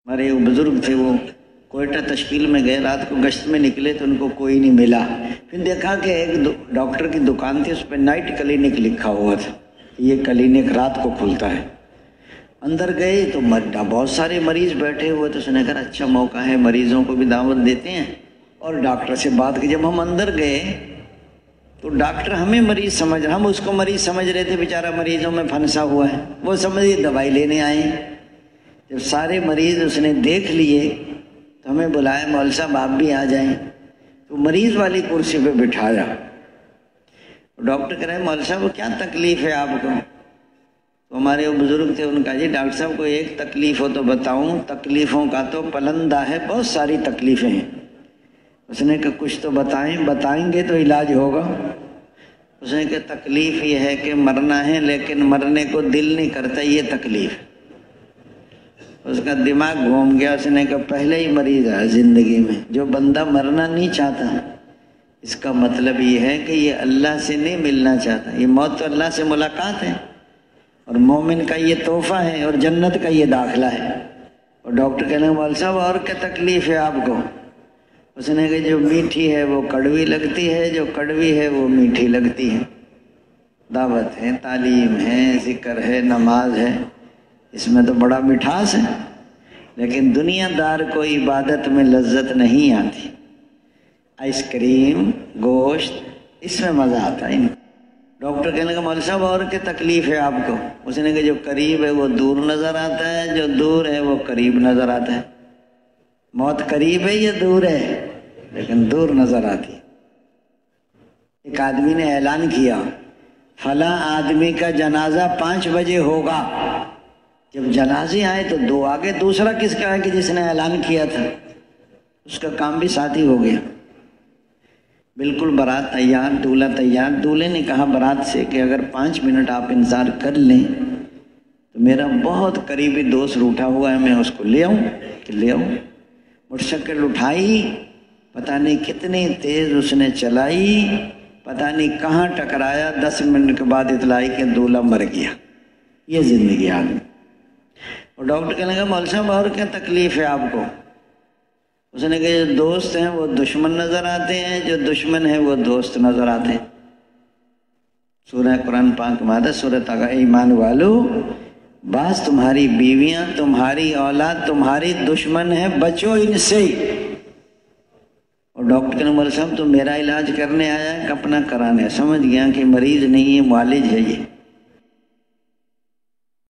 ہمارے ایک بزرگ تھے، وہ کوئٹہ تشکیل میں گئے، رات کو گشت میں نکلے تو ان کو کوئی نہیں ملا۔ پھر دیکھا کہ ایک ڈاکٹر کی دکان تھی، اس پہ نائٹ کلینک لکھا ہوا تھا، یہ کلینک رات کو کھلتا ہے۔ اندر گئے تو بہت سارے مریض بیٹھے ہوئے، تو اس نے کہا اچھا موقع ہے، مریضوں کو بھی دعوت دیتے ہیں اور ڈاکٹر سے بات کی۔ جب ہم اندر گئے تو ڈاکٹر ہمیں مریض سمجھ رہا، ہم اس کو مریض سمجھ رہے تھے، بیچارہ مریضوں میں پھنسا ہوا ہے، وہ سمجھے دوائی لینے آئے ہیں۔ جب سارے مریض اس نے دیکھ لیے تو ہمیں بلایا، مول صاحب آپ بھی آ جائیں۔ تو مریض والی کرسی پہ بٹھایا۔ ڈاکٹر کہہ رہے ہیں مول صاحب کیا تکلیف ہے آپ کو؟ تو ہمارے وہ بزرگ تھے، ان کا جی ڈاکٹر صاحب کوئی ایک تکلیف ہو تو بتاؤں، تکلیفوں کا تو پلندہ ہے، بہت ساری تکلیفیں ہیں۔ اس نے کہا کچھ تو بتائیں گے تو علاج ہوگا۔ اس نے کہا تکلیف یہ ہے کہ مرنا ہے لیکن مرنے کو دل نہیں کرتا، یہ تکلیف۔ اس کا دماغ گھوم گیا، اس نے کہا پہلے ہی مریض ہے زندگی میں، جو بندہ مرنا نہیں چاہتا اس کا مطلب یہ ہے کہ یہ اللہ سے نہیں ملنا چاہتا۔ یہ موت تو اللہ سے ملاقات ہے، اور مومن کا یہ تحفہ ہے، اور جنت کا یہ داخلہ ہے۔ اور ڈاکٹر کہنے لگے مول صاحب اور کیا تکلیف ہے آپ کو؟ اس نے کہا جو میٹھی ہے وہ کڑوی لگتی ہے، جو کڑوی ہے وہ میٹھی لگتی ہے۔ دعوت ہے، تعلیم ہے، ذکر ہے، نماز ہے، اس میں تو بڑا مٹھاس ہے، لیکن دنیا دار کو عبادت میں لذت نہیں آتی۔ آئس کریم، گوشت، اس میں مزہ آتا ہے۔ ڈاکٹر کہنے لگا مول صاحب اور کیا تکلیف ہے آپ کو؟ اس نے کہا جو قریب ہے وہ دور نظر آتا ہے، جو دور ہے وہ قریب نظر آتا ہے۔ موت قریب ہے یا دور ہے؟ لیکن دور نظر آتی۔ ایک آدمی نے اعلان کیا فلاں آدمی کا جنازہ 5 بجے ہوگا۔ جب جنازے آئے تو 2 آگے، دوسرا کس کا ہے کہ جس نے اعلان کیا تھا، اس کا کام بھی ساتھ ہی ہو گیا۔ بالکل بارات تیار، دولہا تیار۔ دولہے نے کہا بارات سے کہ اگر 5 منٹ آپ انتظار کر لیں تو میرا بہت قریبی دوست روٹھا ہوا ہے، میں اس کو لے آؤں کہ لے آؤں۔ موٹر سائیکل اٹھائی، پتہ نہیں کتنی تیز اس نے چلائی، پتہ نہیں کہاں ٹکرایا، 10 منٹ کے بعد اطلاع آئی کہ دولہا مر گیا۔ یہ زندگی آدمی۔ اور ڈاکٹر کہنے لگا مول صاحب اور کیا تکلیف ہے آپ کو؟ اس نے کہا جو دوست ہیں وہ دشمن نظر آتے ہیں، جو دشمن ہیں وہ دوست نظر آتے ہیں۔ سورہ قرآن پاک مادہ سورہ تاغا، ایمان والو بعض تمہاری بیویاں، تمہاری اولاد تمہاری دشمن ہیں، بچو ان سے۔ اور ڈاکٹر کہنے مول صاحب تو میرا علاج کرنے آیا ہے کہ اپنا کرانے؟ سمجھ گیا کہ مریض نہیں ہے، معالج ہے یہ۔